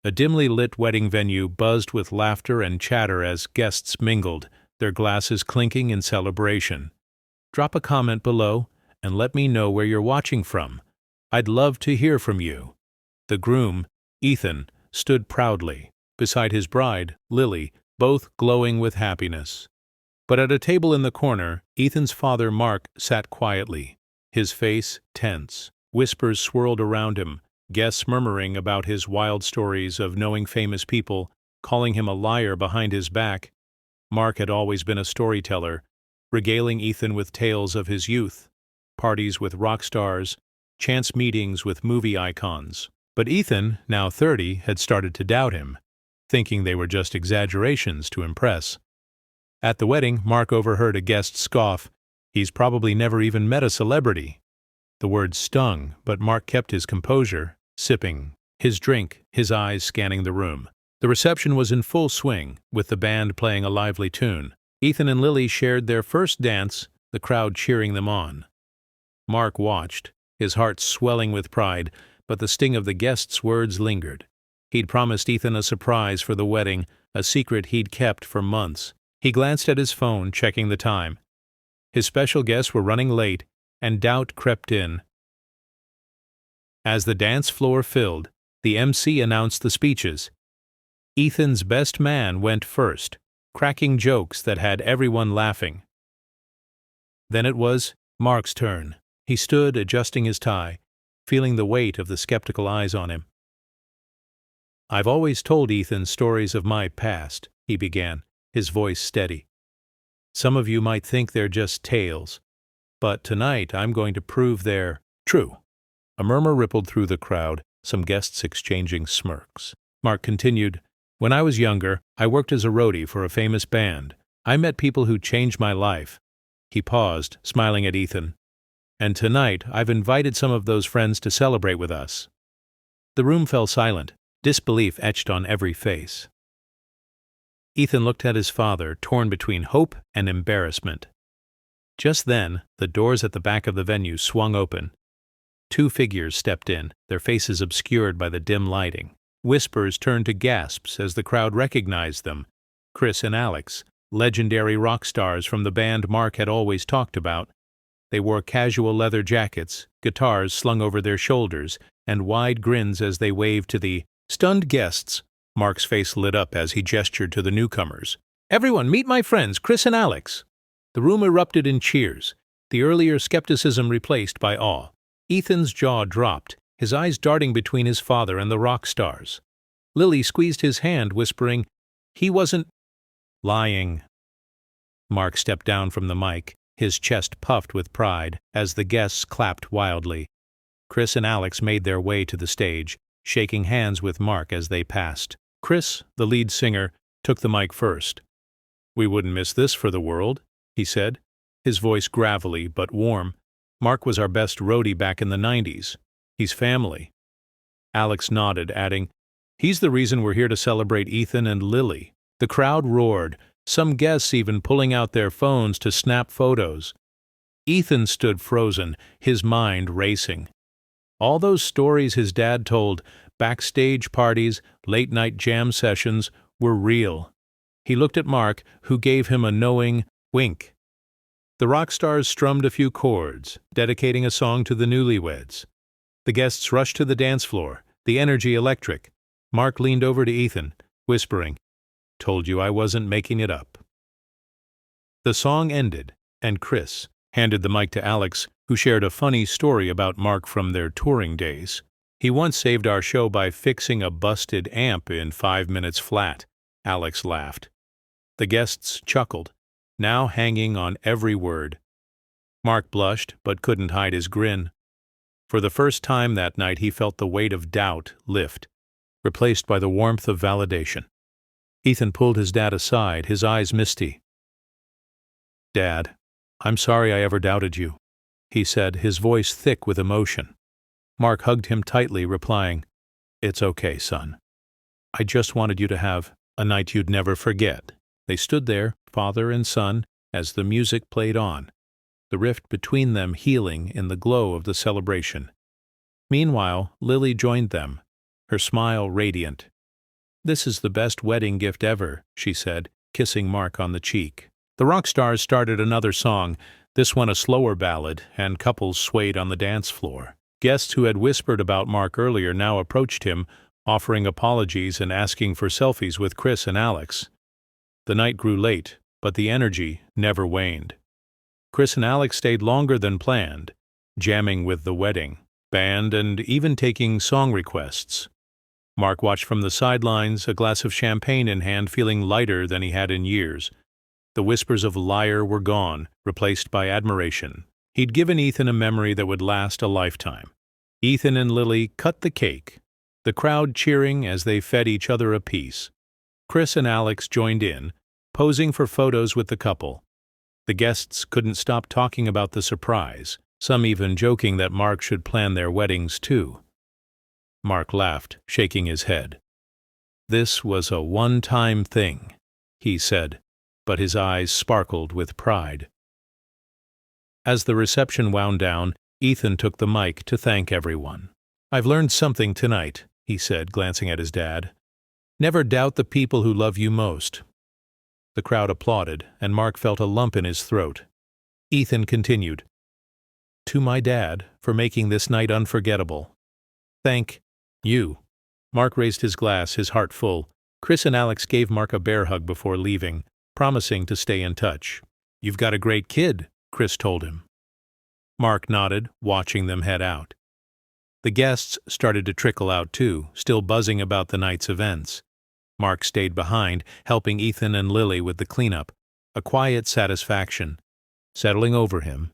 A dimly lit wedding venue buzzed with laughter and chatter as guests mingled, their glasses clinking in celebration. Drop a comment below and let me know where you're watching from. I'd love to hear from you. The groom, Ethan, stood proudly beside his bride, Lily, both glowing with happiness. But at a table in the corner, Ethan's father, Mark, sat quietly, his face tense. Whispers swirled around him, guests murmuring about his wild stories of knowing famous people, calling him a liar behind his back. Mark had always been a storyteller, regaling Ethan with tales of his youth, parties with rock stars, chance meetings with movie icons. But Ethan, now 30, had started to doubt him, thinking they were just exaggerations to impress. At the wedding, Mark overheard a guest scoff, "He's probably never even met a celebrity." The words stung, but Mark kept his composure, sipping his drink, his eyes scanning the room. The reception was in full swing, with the band playing a lively tune. Ethan and Lily shared their first dance, the crowd cheering them on. Mark watched, his heart swelling with pride, but the sting of the guests' words lingered. He'd promised Ethan a surprise for the wedding, a secret he'd kept for months. He glanced at his phone, checking the time. His special guests were running late, and doubt crept in. As the dance floor filled, the MC announced the speeches. Ethan's best man went first, cracking jokes that had everyone laughing. Then it was Mark's turn. He stood, adjusting his tie, feeling the weight of the skeptical eyes on him. "I've always told Ethan stories of my past," he began, his voice steady. "Some of you might think they're just tales, but tonight I'm going to prove they're true." A murmur rippled through the crowd, some guests exchanging smirks. Mark continued, "When I was younger, I worked as a roadie for a famous band. I met people who changed my life." He paused, smiling at Ethan. "And tonight I've invited some of those friends to celebrate with us." The room fell silent, disbelief etched on every face. Ethan looked at his father, torn between hope and embarrassment. Just then, the doors at the back of the venue swung open. Two figures stepped in, their faces obscured by the dim lighting. Whispers turned to gasps as the crowd recognized them. Chris and Alex, legendary rock stars from the band Mark had always talked about. They wore casual leather jackets, guitars slung over their shoulders, and wide grins as they waved to the stunned guests. Mark's face lit up as he gestured to the newcomers. "Everyone, meet my friends, Chris and Alex." The room erupted in cheers, the earlier skepticism replaced by awe. Ethan's jaw dropped, his eyes darting between his father and the rock stars. Lily squeezed his hand, whispering, "He wasn't lying." Mark stepped down from the mic, his chest puffed with pride, as the guests clapped wildly. Chris and Alex made their way to the stage, shaking hands with Mark as they passed. Chris, the lead singer, took the mic first. "We wouldn't miss this for the world," he said, his voice gravelly but warm. "Mark was our best roadie back in the 90s. He's family." Alex nodded, adding, "He's the reason we're here to celebrate Ethan and Lily." The crowd roared, some guests even pulling out their phones to snap photos. Ethan stood frozen, his mind racing. All those stories his dad told, backstage parties, late-night jam sessions, were real. He looked at Mark, who gave him a knowing wink. The rock stars strummed a few chords, dedicating a song to the newlyweds. The guests rushed to the dance floor, the energy electric. Mark leaned over to Ethan, whispering, "Told you I wasn't making it up." The song ended, and Chris handed the mic to Alex, who shared a funny story about Mark from their touring days. "He once saved our show by fixing a busted amp in 5 minutes flat," Alex laughed. The guests chuckled, now hanging on every word. Mark blushed, but couldn't hide his grin. For the first time that night he felt the weight of doubt lift, replaced by the warmth of validation. Ethan pulled his dad aside, his eyes misty. "Dad, I'm sorry I ever doubted you," he said, his voice thick with emotion. Mark hugged him tightly, replying, "It's okay, son. I just wanted you to have a night you'd never forget." They stood there, father and son, as the music played on, the rift between them healing in the glow of the celebration. Meanwhile, Lily joined them, her smile radiant, "This is the best wedding gift ever," she said, kissing Mark on the cheek. The rock stars started another song, this one a slower ballad, and couples swayed on the dance floor. Guests who had whispered about Mark earlier now approached him, offering apologies and asking for selfies with Chris and Alex. The night grew late, but the energy never waned. Chris and Alex stayed longer than planned, jamming with the wedding band and even taking song requests. Mark watched from the sidelines, a glass of champagne in hand, feeling lighter than he had in years. The whispers of liar were gone, replaced by admiration. He'd given Ethan a memory that would last a lifetime. Ethan and Lily cut the cake, the crowd cheering as they fed each other a piece. Chris and Alex joined in, posing for photos with the couple. The guests couldn't stop talking about the surprise, some even joking that Mark should plan their weddings too. Mark laughed, shaking his head. "This was a one-time thing," he said, but his eyes sparkled with pride. As the reception wound down, Ethan took the mic to thank everyone. "I've learned something tonight," he said, glancing at his dad. "Never doubt the people who love you most." The crowd applauded, and Mark felt a lump in his throat. Ethan continued, "To my dad for making this night unforgettable. Thank you." Mark raised his glass, his heart full. Chris and Alex gave Mark a bear hug before leaving, promising to stay in touch. "You've got a great kid," Chris told him. Mark nodded, watching them head out. The guests started to trickle out too, still buzzing about the night's events. Mark stayed behind, helping Ethan and Lily with the cleanup, a quiet satisfaction settling over him.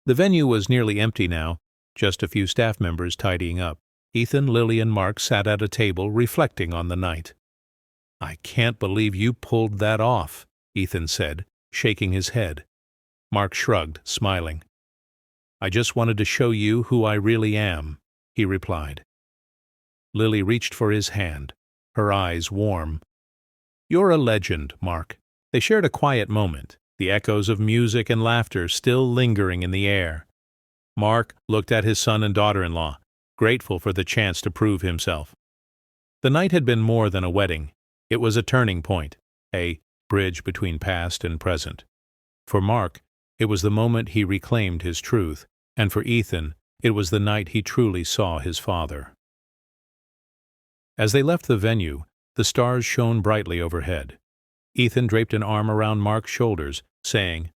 The venue was nearly empty now, just a few staff members tidying up. Ethan, Lily, and Mark sat at a table reflecting on the night. "I can't believe you pulled that off," Ethan said, shaking his head. Mark shrugged, smiling. "I just wanted to show you who I really am," he replied. Lily reached for his hand, her eyes warm. "You're a legend, Mark." They shared a quiet moment, the echoes of music and laughter still lingering in the air. Mark looked at his son and daughter-in-law, grateful for the chance to prove himself. The night had been more than a wedding. It was a turning point, a bridge between past and present. For Mark, it was the moment he reclaimed his truth, and for Ethan, it was the night he truly saw his father. As they left the venue, the stars shone brightly overhead. Ethan draped an arm around Mark's shoulders, saying,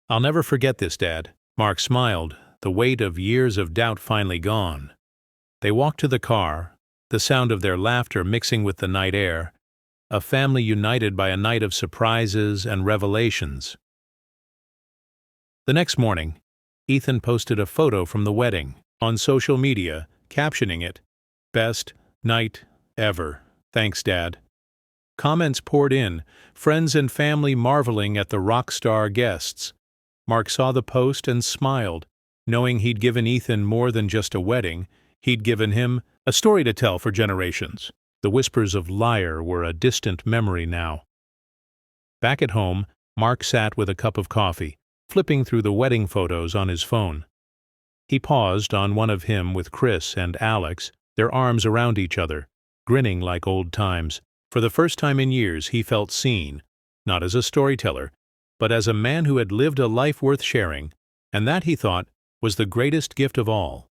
"I'll never forget this, Dad." Mark smiled, the weight of years of doubt finally gone. They walked to the car, the sound of their laughter mixing with the night air, a family united by a night of surprises and revelations. The next morning, Ethan posted a photo from the wedding on social media, captioning it, "Best night ever. Thanks, Dad." Comments poured in, friends and family marveling at the rock star guests. Mark saw the post and smiled, knowing he'd given Ethan more than just a wedding. He'd given him a story to tell for generations. The whispers of liar were a distant memory now. Back at home, Mark sat with a cup of coffee, flipping through the wedding photos on his phone. He paused on one of him with Chris and Alex, their arms around each other, grinning like old times. For the first time in years, he felt seen, not as a storyteller, but as a man who had lived a life worth sharing, and that, he thought, was the greatest gift of all.